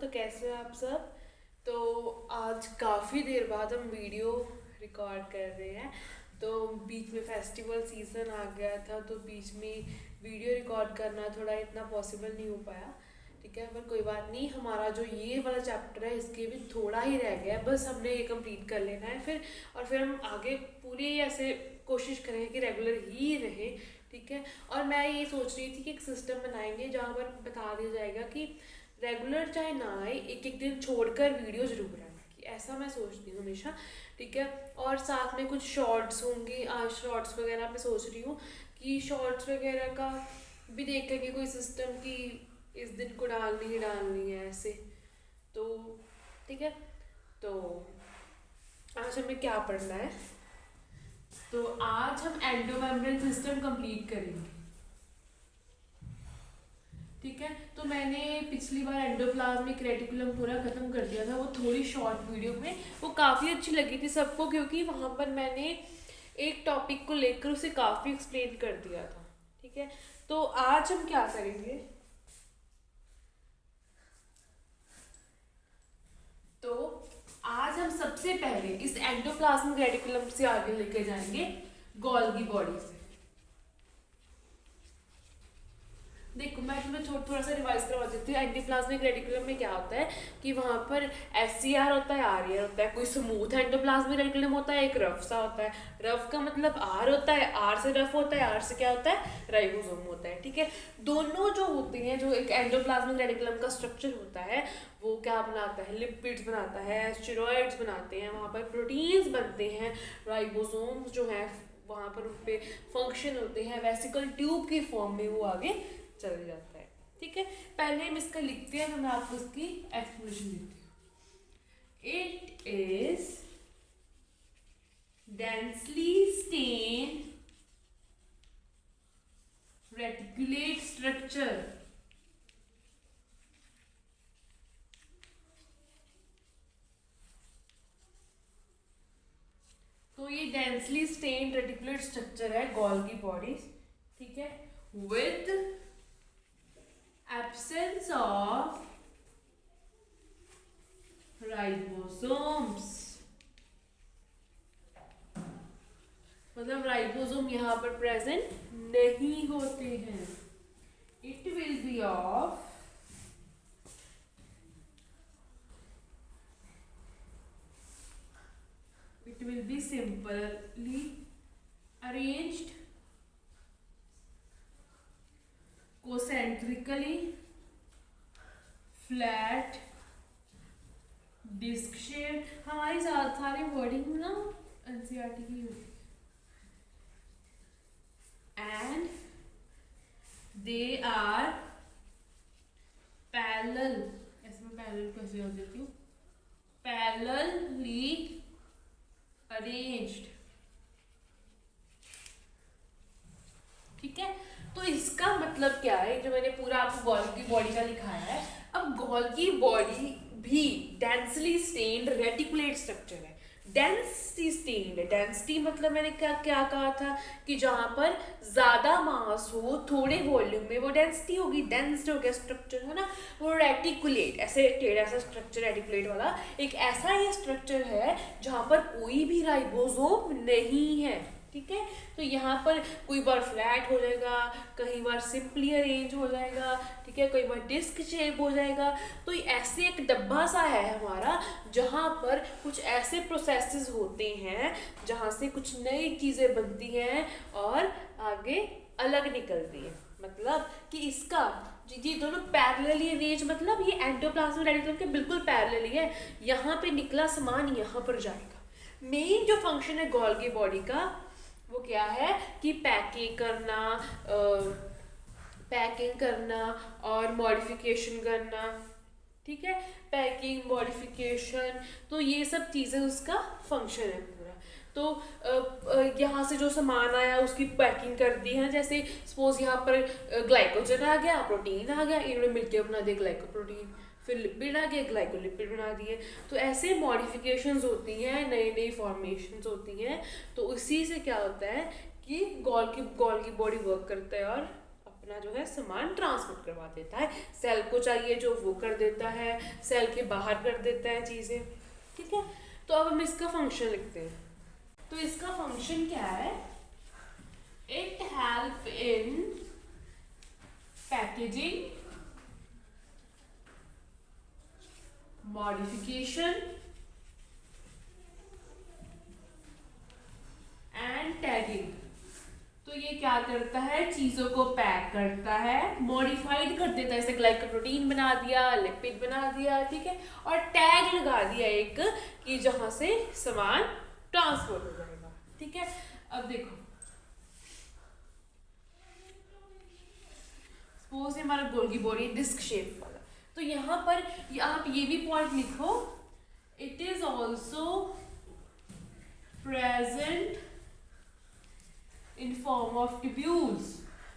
तो कैसे हो आप सब। तो आज काफ़ी देर बाद हम वीडियो रिकॉर्ड कर रहे हैं। तो बीच में फेस्टिवल सीज़न आ गया था, तो बीच में वीडियो रिकॉर्ड करना थोड़ा इतना पॉसिबल नहीं हो पाया। ठीक है, पर कोई बात नहीं, हमारा जो ये वाला चैप्टर है इसके भी थोड़ा ही रह गया है, बस हमने ये कंप्लीट कर लेना है फिर। और फिर हम आगे पूरी ऐसे कोशिश करेंगे कि रेगुलर ही रहे। ठीक है, और मैं ये सोच रही थी कि एक सिस्टम बनाएंगे जहाँ पर बता दिया जाएगा कि रेगुलर चाहे ना आए, एक एक दिन छोड़कर वीडियो जरूर आए, कि ऐसा मैं सोचती हूँ हमेशा। ठीक है, और साथ में कुछ शॉर्ट्स होंगे। आज शॉर्ट्स वगैरह मैं सोच रही हूँ कि शॉर्ट्स वगैरह का भी देखेंगे कोई सिस्टम कि इस दिन को डालनी ही डालनी है ऐसे। तो ठीक है, तो आज हमें क्या पढ़ना है। तो आज हम एंडोमेम्ब्रेन सिस्टम कंप्लीट करेंगे। ठीक है, तो मैंने पिछली बार एंडोप्लाज्मिक रेटिकुलम पूरा खत्म कर दिया था, वो थोड़ी शॉर्ट वीडियो में। वो काफ़ी अच्छी लगी थी सबको, क्योंकि वहाँ पर मैंने एक टॉपिक को लेकर उसे काफ़ी एक्सप्लेन कर दिया था। ठीक है, तो आज हम क्या करेंगे। तो आज हम सबसे पहले इस एंडोप्लाज्मिक रेटिकुलम से आगे लेके जाएंगे गोल्गी बॉडी से। देखो मैं तुम्हें थोड़ा सा रिवाइज करवा देती हूँ। एंडोप्लाज्मिक रेटिकुलम में क्या होता है कि वहाँ पर SCR होता है, RAR होता है। कोई स्मूथ एंडोप्लाज्मिक रेटिकुलम होता है, एक रफ सा होता है। रफ का मतलब R होता है, R से रफ होता है, R से क्या होता है, राइबोसोम होता है। ठीक है, दोनों जो होते हैं, जो एक एंडोप्लाज्मिक रेटिकुलम का स्ट्रक्चर होता है वो क्या बनाता है, लिपिड्स बनाता है, स्टेरॉइड्स बनाते हैं, वहाँ पर प्रोटीन्स बनते हैं, राइबोसोम्स जो हैं वहाँ पर उन पे फंक्शन होते हैं, वेसिकल ट्यूब की फॉर्म में वो आगे चल जाता है। ठीक है, पहले हम इसका लिखते हैं, तो मैं आपको इसकी एक्सप्लेनेशन देती हूँ। It is densely stained reticulate structure तो ये डेंसली स्टेन्ड रेटिकुलेट स्ट्रक्चर है गोल्गी बॉडीज। ठीक है, विद absence of ribosomes, मतलब राइबोसोम यहाँ पर प्रेजेंट नहीं होते हैं। It will be of it will be simply arranged concentrically, flat, disc shape. हमारी सारी वर्डिंग ना NCERT की होती है। एंड दे आर पैरेलल, ऐसे मैं पैरेलल कैसे कर देती हूँ, पैरेलली अरेंज्ड। ठीक है, तो इसका मतलब क्या है, जो मैंने पूरा आपको गोल्गी बॉडी का लिखाया है। अब गोल्गी बॉडी भी डेंसली स्टेन्ड रेटिकुलेट स्ट्रक्चर है। डेंसली स्टेन्ड है, डेंसिटी मतलब मैंने क्या क्या कहा था कि जहाँ पर ज्यादा मास हो थोड़े वॉल्यूम में वो डेंसिटी होगी, डेंस हो गया स्ट्रक्चर है ना। वो रेटिकुलेट, ऐसे टेढ़ा सा स्ट्रक्चर रेटिकुलेट वाला एक ऐसा ही स्ट्रक्चर है जहाँ पर कोई भी राइबोसोम नहीं है। ठीक है, तो यहाँ पर कोई बार फ्लैट हो जाएगा, कई बार सिंपली अरेंज हो जाएगा। ठीक है, कई बार डिस्क शेप हो जाएगा। तो ऐसे एक डब्बा सा है हमारा, जहाँ पर कुछ ऐसे प्रोसेसेस होते हैं जहाँ से कुछ नई चीज़ें बनती हैं और आगे अलग निकलती हैं। मतलब कि इसका जी दोनों पैरेलली अरेंज, मतलब ये एंडोप्लाज्मिक रेटिकुलम के बिल्कुल पैरेलली है। यहाँ पे निकला सामान यहाँ पर जाएगा। मेन जो फंक्शन है गोल्गी बॉडी का वो क्या है कि पैकिंग करना और मॉडिफिकेशन करना। ठीक है, पैकिंग मॉडिफिकेशन, तो ये सब चीज़ें उसका फंक्शन है पूरा। तो यहाँ से जो सामान आया उसकी पैकिंग कर दी है। जैसे सपोज यहाँ पर ग्लाइकोजन आ गया, प्रोटीन आ गया, इन्होंने मिलकर बना दिया ग्लाइकोप्रोटीन, फिर लिपिड आ गए, ग्लाइकोलिपिड बना दिए। तो ऐसे मॉडिफिकेशंस होती हैं, नई नई फॉर्मेशंस होती हैं। तो उसी से क्या होता है कि गोल्गी बॉडी वर्क करता है और अपना जो है सामान ट्रांसपोर्ट करवा देता है, सेल को चाहिए जो वो कर देता है, सेल के बाहर कर देता है चीज़ें, ठीक है। तो अब हम इसका फंक्शन लिखते हैं। तो इसका फंक्शन क्या है, it help in packaging, modification and tagging. तो ये क्या करता है, चीजों को पैक करता है, मॉडिफाइड कर देता है, जैसे ग्लाइकोप्रोटीन बना दिया, लिपिड बना दिया, ठीक है, और टैग लगा दिया एक कि जहां से सामान ट्रांसपोर्ट हो जाएगा, ठीक है। अब देखो, सपोज हमारा गोल्गी बॉडी डिस्क शेप वाला, तो यहाँ पर आप ये भी पॉइंट लिखो, it is also present in form of tubules,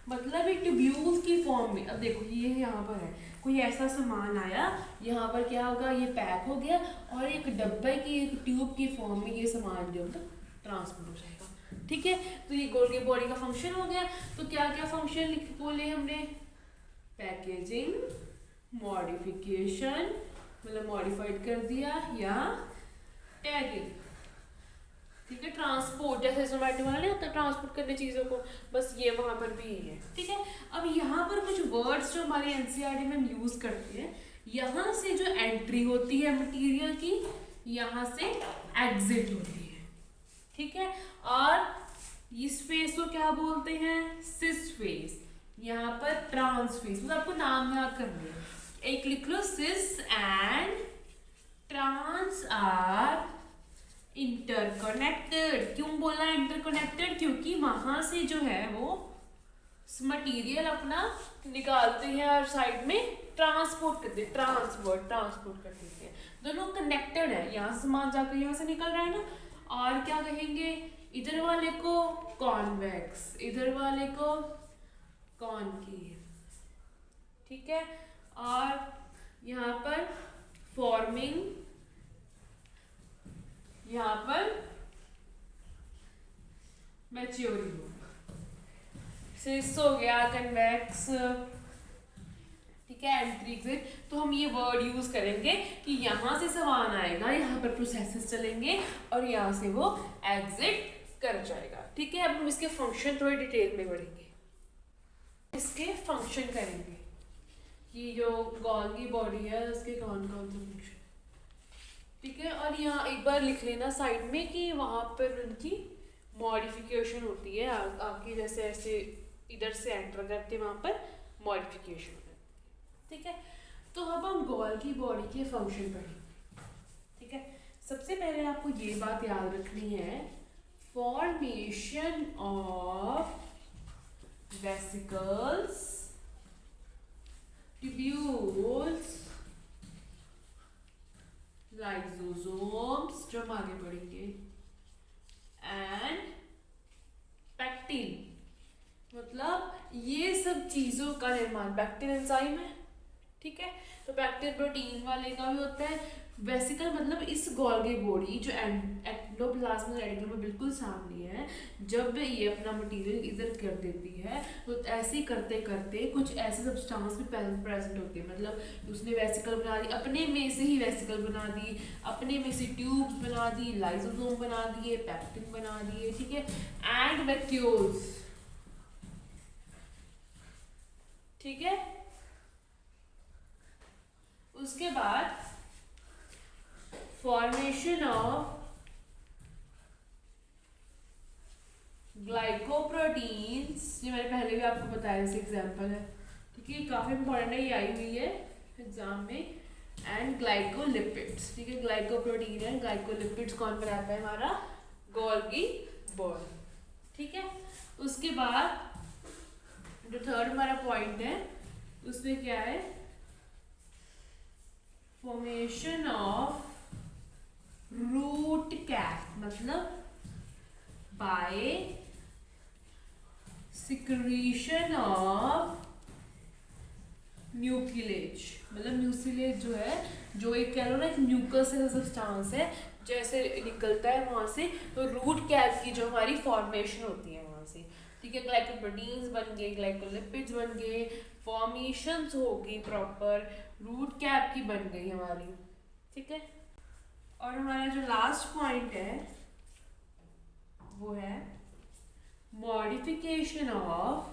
मतलब एक ट्यूब्यूल्स की फॉर्म में। अब देखो ये यहाँ पर है, कोई ऐसा सामान आया, यहाँ पर क्या होगा, ये पैक हो गया और एक डब्बे की एक ट्यूब की फॉर्म में ये सामान जो है ट्रांसपोर्ट हो जाएगा, ठीक है। तो ये गोल्गी बॉडी का फंक्शन हो गया। तो क्या क्या फंक्शन बोले हमने, पैकेजिंग, मॉडिफिकेशन मतलब मॉडिफाइड कर दिया, या टैगिंग, ठीक है, ट्रांसपोर्ट, जैसे जोमेटो वाले होता है ट्रांसपोर्ट करने चीज़ों को, बस ये वहाँ पर भी है, ठीक है। अब यहाँ पर कुछ वर्ड्स जो हमारे एनसीईआरटी में हम यूज़ करते हैं, यहाँ से जो एंट्री होती है मटेरियल की, यहाँ से एग्जिट होती है, ठीक है। और इस फेस को क्या बोलते हैं, सिस फेस, यहाँ पर ट्रांस फेस, मतलब आपको नाम याद करने हैं, एक लिख लो, cis and trans are interconnected. क्यों बोला इंटरकनेक्टेड, क्योंकि वहां से जो है वो मटीरियल अपना निकालते हैं और साइड में ट्रांसपोर्ट करते हैं, ट्रांसपोर्ट कर देते हैं, दोनों कनेक्टेड है। यहाँ सामान जाकर यहाँ से निकल रहा है ना, और क्या कहेंगे, इधर वाले को कॉन्वेक्स, इधर वाले को कॉनकेव, ठीक है। और यहाँ पर फॉर्मिंग, यहाँ पर मैच्योरिंग, सिस हो गया, कन्वेक्स, ठीक है, एंट्री एग्जिट। तो हम ये वर्ड यूज करेंगे कि यहाँ से सामान आएगा, यहाँ पर प्रोसेसेस चलेंगे और यहाँ से वो एग्जिट कर जाएगा, ठीक है। अब हम इसके फंक्शन थोड़ी डिटेल में बढ़ेंगे, इसके फंक्शन करेंगे कि जो गोल्गी बॉडी है उसके कौन कौन से फंक्शन, ठीक है। और यहाँ एक बार लिख लेना साइड में कि वहाँ पर उनकी मॉडिफिकेशन होती है, आगे जैसे ऐसे इधर से एंटर करते वहाँ पर मॉडिफिकेशन होती है, ठीक है। तो अब हम गोल्गी बॉडी के फंक्शन पढ़ेंगे, ठीक है। सबसे पहले आपको ये बात याद रखनी है, formation of vesicles, tubules, lysosomes जो हम आगे पढ़ेंगे, एंड पैक्टिन, मतलब ये सब चीजों का निर्माण, पैक्टिन एंजाइम है, ठीक है। तो पैक्टिन प्रोटीन वाले का भी होता है। वेसिकल मतलब इस गोल्गी बॉडी जो एंडोप्लाज्मिक रेटिकुलम में बिल्कुल सामने है, जब ये अपना मटेरियल इधर कर देती है तो ऐसे करते करते कुछ ऐसे सब्सटेंस भी प्रेजेंट होती है, मतलब उसने वेसिकल बना दी, अपने में से ही वेसिकल बना दी, अपने में से ट्यूब्स बना दी, लाइसोसोम बना दिए, पैक्टिन बना दिए, ठीक है, एंड वैक्यूल्स, ठीक है। उसके बाद फॉर्मेशन ऑफ ग्लाइकोप्रोटीन्स, ये मैंने पहले भी आपको बताया, जैसे एग्जांपल है, ठीक है, काफी इंपॉर्टेंट है, ये आई हुई है एग्जाम में। एंड ग्लाइकोलिपिड्स, ठीक है, ग्लाइकोप्रोटीन है, ग्लाइकोलिपिड्स कौन बनाता है, हमारा गोल्गी बॉडी, ठीक है। उसके बाद जो थर्ड हमारा पॉइंट है उसमें क्या है, फॉर्मेशन ऑफ रूट कैप, मतलब बाय सिक्रीशन ऑफ न्यूक्लियेज, मतलब न्यूक्लियेज जो है, जो एक कह लो ना एक न्यूक्लियस सब्सटेंस है, जैसे निकलता है वहां से, तो रूट कैप की जो हमारी फॉर्मेशन होती है वहां से, ठीक है, ग्लाइकोप्रोटीन्स बन गए, ग्लाइकोलिपिड्स बन गए, फॉर्मेशंस होगी प्रॉपर, रूट कैप की बन गई हमारी। ठीक है, और हमारा जो लास्ट पॉइंट है वो है मॉडिफिकेशन ऑफ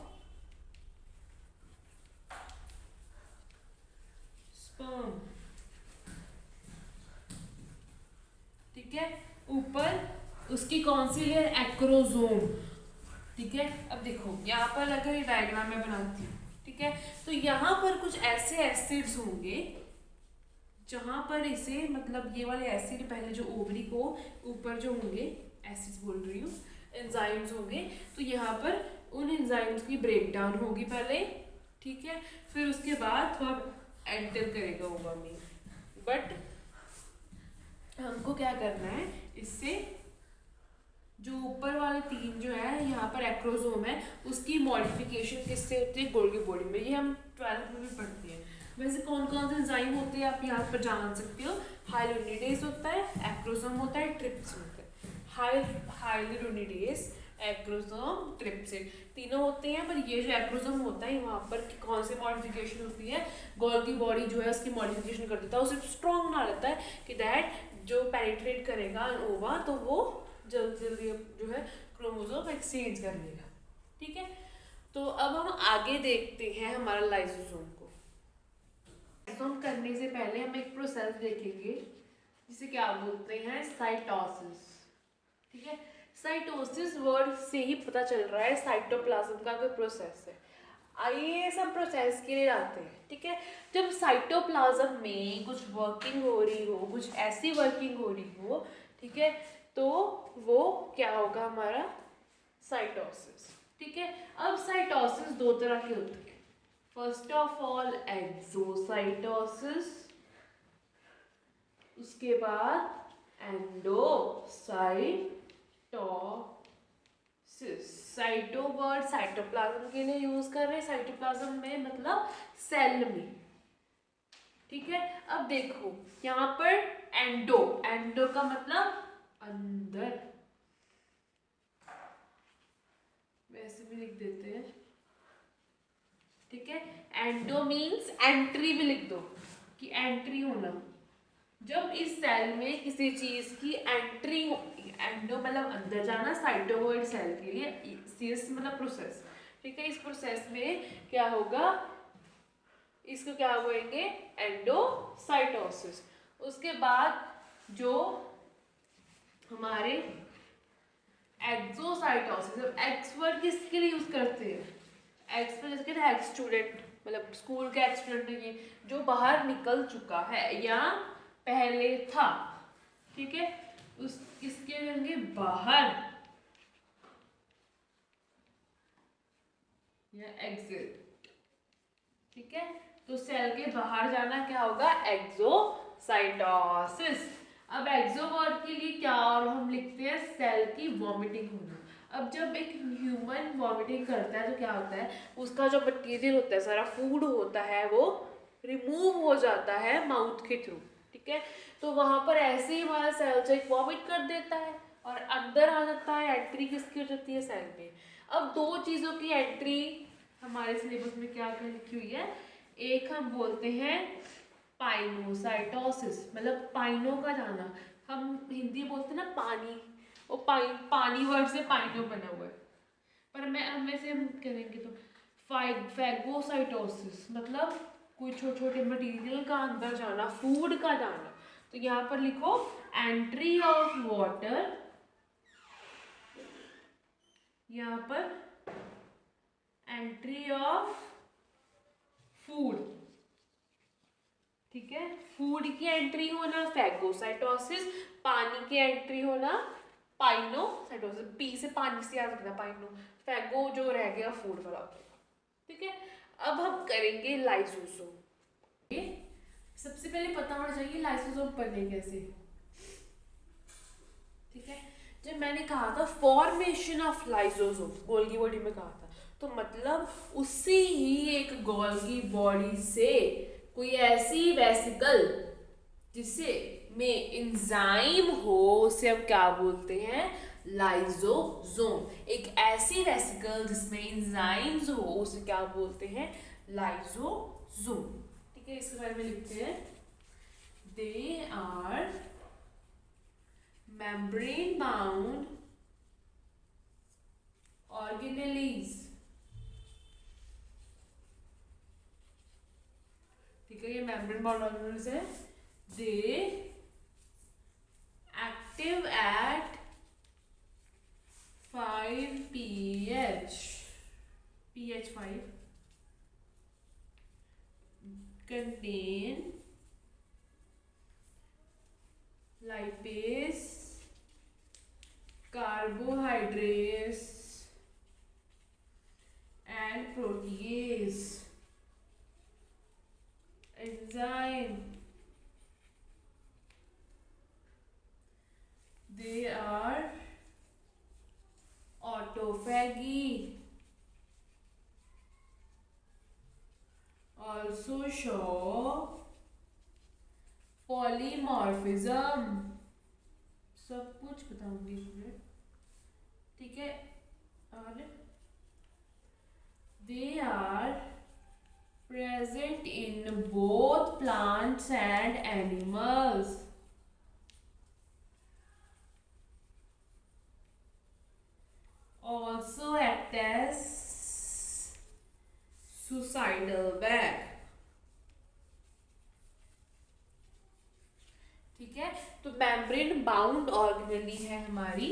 स्पर्म। ठीक है, ऊपर उसकी कौन सी लेयर, एक्रोसोम। ठीक है, अब देखो यहाँ पर अगर ये डायग्राम में बनाती हूँ, ठीक है, तो यहाँ पर कुछ ऐसे एसिड्स होंगे जहाँ पर इसे मतलब ये वाले एसिड पहले जो ओवरी को ऊपर जो होंगे, एसिड्स बोल रही हूँ, एंजाइम्स होंगे, तो यहाँ पर उन एंजाइम्स की ब्रेक डाउन होगी पहले। ठीक है, फिर उसके बाद थोड़ा एंटर करेगा ओवा में, बट हमको क्या करना है, इससे जो ऊपर वाले तीन जो है यहाँ पर एक्रोसोम है, उसकी मॉडिफिकेशन किससे होती है, गोल्गी बॉडी में। ये हम 12th में भी पढ़ते हैं। वैसे कौन कौन से एंजाइम होते हैं आप यहाँ पर जान सकते हो, हाइलुरोनिडेज होता है, एक्रोसोम होता है, ट्रिप्सिन होता है। हाइलुरोनिडेज, एक्रोसोम, ट्रिप्सिन तीनों होते हैं, पर ये जो एक्रोसोम होता है वहाँ पर कौन सी मॉडिफिकेशन होती है, गोल्गी बॉडी जो है उसकी मॉडिफिकेशन कर देता है, उसे स्ट्रॉन्ग बना लेता है कि दैट जो पेनिट्रेट करेगा ओवा तो वो जल्दी जल्दी जो है क्रोमोसोम एक्सचेंज कर लेगा। ठीक है, तो अब हम आगे देखते हैं हमारा लाइसोसोम को। लाइसोसोम करने से पहले हम एक प्रोसेस देखेंगे जिसे क्या बोलते हैं, साइटोसिस। ठीक है, साइटोसिस वर्ड से ही पता चल रहा है साइटोप्लाज्म का कोई प्रोसेस है। आइए सब प्रोसेस के लिए आते हैं। ठीक है, जब साइटोप्लाज्म में कुछ वर्किंग हो रही हो, कुछ ऐसी वर्किंग हो रही हो, ठीक है, तो वो क्या होगा, हमारा साइटोसिस। ठीक है, अब साइटोसिस दो तरह के होते हैं। फर्स्ट ऑफ ऑल एक्सोसाइटोसिस, उसके बाद एंडोसाइटोसिस। साइटो वर्ड साइटोप्लाज्म के लिए यूज कर रहे हैं, साइटोप्लाज्म में मतलब सेल में। ठीक है, अब देखो यहाँ पर एंडो, एंडो का मतलब अंदर, वैसे भी लिख देते हैं। ठीक है, एंडो मीन्स एंट्री भी लिख दो कि एंट्री होना। जब इस सेल में किसी चीज की एंट्री होती है, एंडो मतलब अंदर जाना, साइटोवर्ड सेल के लिए सीएस मतलब प्रोसेस। ठीक है, इस प्रोसेस में क्या होगा, इसको क्या बोलेंगे, एंडोसाइटोसिस। उसके बाद जो हमारे एक्सोसाइटोसिस, एक्स वर्ड किसके लिए यूज करते हैं, एक्स पर जैसे एक्स स्टूडेंट, मतलब स्कूल का एक्स स्टूडेंट नहीं, जो बाहर निकल चुका है या पहले था। ठीक है, उस किसके होंगे, बाहर या एग्जिट। ठीक है, तो सेल के बाहर जाना क्या होगा, एक्सोसाइटोसिस। अब एक्सो वर्ड के लिए क्या और हम लिखते हैं, सेल की वॉमिटिंग होना। अब जब एक ह्यूमन वॉमिटिंग करता है तो क्या होता है, उसका जो मटेरियल होता है, सारा फूड होता है, वो रिमूव हो जाता है माउथ के थ्रू। ठीक है, तो वहां पर ऐसे ही हमारा सेल जो एक वॉमिट कर देता है और अंदर आ जाता है, एंट्री किसकी हो जाती है, सेल में। अब दो चीजों की एंट्री हमारे सिलेबस में क्या क्या लिखी हुई है, एक हम बोलते हैं पाइनोसाइटोसिस, मतलब पाइनो का जाना, हम हिंदी बोलते हैं ना पानी, वो पानी वर्ड से पाइनो बना हुआ है, पर हम वैसे हम करेंगे तो फैगोसाइटोसिस, मतलब कोई छोटे छोटे मटेरियल का अंदर जाना, फूड का जाना। तो यहाँ पर लिखो एंट्री ऑफ वाटर, यहाँ पर एंट्री ऑफ फूड। ठीक है, फूड की एंट्री होना फैगोसाइटोसिस, पानी की एंट्री होना पाइनोसाइटोसिस। पी से पानी से याद रखना, पाइनो, फैगो जो रह गया फूड वाला। ठीक है, अब हम करेंगे लाइसोसोम। सबसे पहले पता होना चाहिए लाइसोसोम पढ़ने कैसे। ठीक है, जब मैंने कहा था formation of lysosome, Golgi body में कहा था, तो मतलब उससे ही एक गोल्गी बॉडी से कोई ऐसी वेसिकल जिससे में एंजाइम हो, उसे हम क्या बोलते हैं, लाइजोसोम। एक ऐसी वेसिकल जिसमें एंजाइम्स हो उसे क्या बोलते हैं? लाइजोसोम। ठीक है, इसके बारे में लिखते हैं। They are membrane bound organelles। ठीक है, ये membrane bound organelles है। they active at 5 pH 5 contain lipase, carbohydrates and protease enzyme। They are autophagy, also show polymorphism। सब कुछ बताऊंगी इसमें। ठीक है, और they are present in both plants and animals। Also act as suicidal bag। ठीक है, तो मेम्ब्रेन बाउंड ऑर्गेनेली है हमारी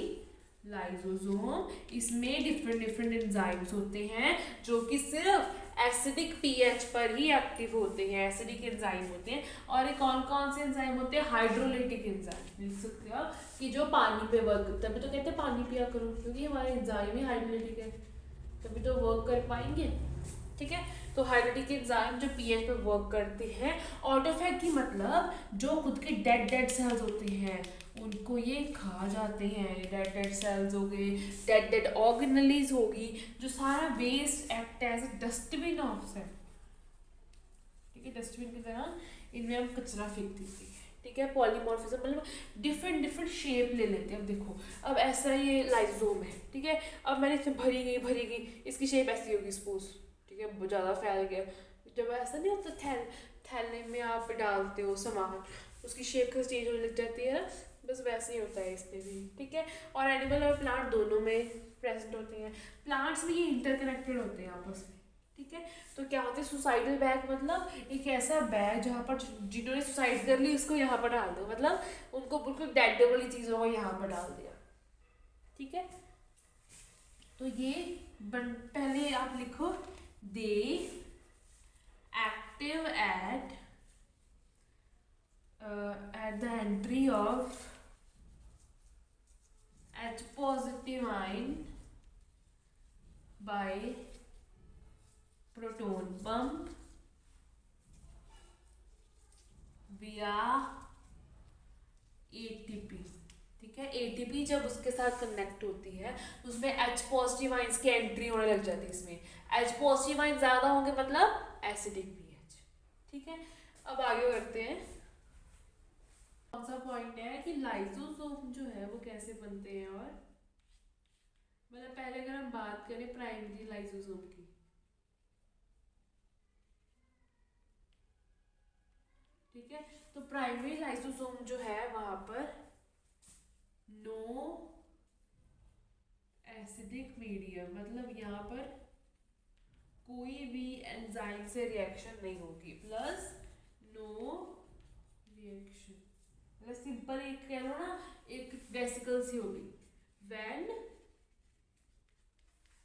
लाइसोसोम। इसमें डिफरेंट डिफरेंट एंजाइम्स होते हैं जो कि सिर्फ एसिडिक पीएच पर ही एक्टिव होते हैं, एसिडिक एंजाइम होते हैं। और ये कौन कौन से एंजाइम होते हैं? Hydrolytic enzyme. लिख सकते हो कि जो पानी पे वर्क करता है। तभी तो कहते हैं पानी पिया करो, क्योंकि हमारे एंजाइम ही हाइड्रोलाइटिक है, तभी तो वर्क कर पाएंगे। ठीक है, तो हाइड्रोलाइटिक एंजाइम जो पीएच पे वर्क करते हैं। ऑटोफैगी मतलब जो खुद के डेड सेल्स होते हैं उनको ये खा जाते हैं। डेड सेल्स हो गए, डेड ऑर्गेनेलीज होगी, जो सारा waste act as a dustbin of cell. ठीक है, डस्टबिन की तरह इनमें हम कचरा फेंक देते हैं। ठीक है, पॉलीमॉर्फिज्म मतलब डिफरेंट डिफरेंट शेप ले लेते हैं। अब देखो, अब ऐसा ये लाइसोम है। ठीक है, अब मैंने इसमें भरी गई, इसकी शेप ऐसी होगी सपोज। ठीक है, ज़्यादा फैल गया, जब ऐसा नहीं होता थैले में आप डालते हो सामान, उसकी शेप का चेंज होने लग जाती है ना, बस वैसे ही होता है इसमें भी। ठीक है, और एनिमल और प्लांट दोनों में प्रेजेंट होते हैं। प्लांट्स में ये इंटरकनेक्टेड होते हैं आपस में। ठीक है, तो क्या होते हैं? सुसाइडल बैग मतलब एक ऐसा बैग जहाँ पर जिन्होंने सुसाइड कर ली उसको यहाँ पर डाल दो, मतलब उनको बिल्कुल डेड वाली चीज़ों को यहाँ पर डाल दिया। ठीक है, तो ये पहले आप लिखो they active at the entry of H positive ion by proton pump via ATP। ठीक है, ATP जब उसके साथ कनेक्ट होती है तो उसमें H पॉजिटिव आइंस की एंट्री होने लग जाती है। इसमें H पॉजिटिव आइंस ज़्यादा होंगे मतलब एसिडिक पीएच। ठीक है, अब आगे बढ़ते हैं। कौन सा पॉइंट है कि लाइसोसोम जो है वो कैसे बनते हैं, और मतलब पहले अगर हम बात करें प्राइमरी लाइसोसोम की। ठीक है, तो प्राइमरी लाइसोसोम जो है वहां पर नो एसिडिक मीडियम, मतलब यहाँ पर कोई भी एंजाइम से रिएक्शन नहीं होगी, प्लस नो रिएक्शन, मतलब सिंपल एक कह लो ना, एक वेसिकल सी होगी। व्हेन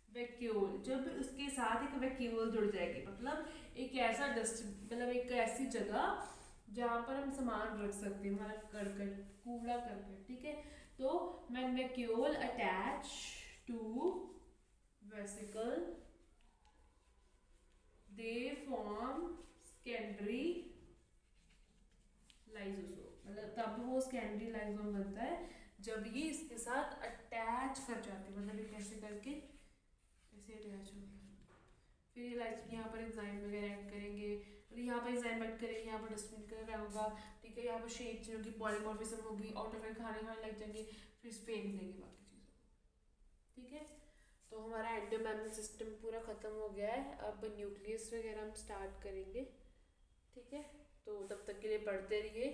वैक्यूल, जब उसके साथ एक वैक्यूल जुड़ जाएगी, मतलब एक ऐसा डस्ट, मतलब एक ऐसी जगह जहाँ पर हम सामान रख सकते हैं, हमारा करकट, कूड़ा करकट। ठीक है, तो when vacuole attach to vesicle they form secondary lysosome, मतलब तब वो सेकेंडरी लाइसोसोम बनता है जब ये इसके साथ अटैच कर जाते हैं, मतलब ये कैसे करके ऐसे अटैच हो गया। फिर ये लाइस यहाँ पर एंजाइम वगैरह ऐड करेंगे, और यहाँ पर एंजाइम ऐड करेंगे, यहाँ पर डस्टबिन का होगा। ठीक है, यहाँ पर शेप चेंज होगी, पॉलीमॉर्फिज्म होगी, ऑटोफैग खाने लग जाएंगे, फिर फेंक देंगे बाकी चीज़ों। ठीक है, तो हमारा एंडोमेम्ब्रेन सिस्टम पूरा ख़त्म हो गया है, अब न्यूक्लियस वगैरह हम स्टार्ट करेंगे। ठीक है, तो तब तक के लिए पढ़ते रहिए।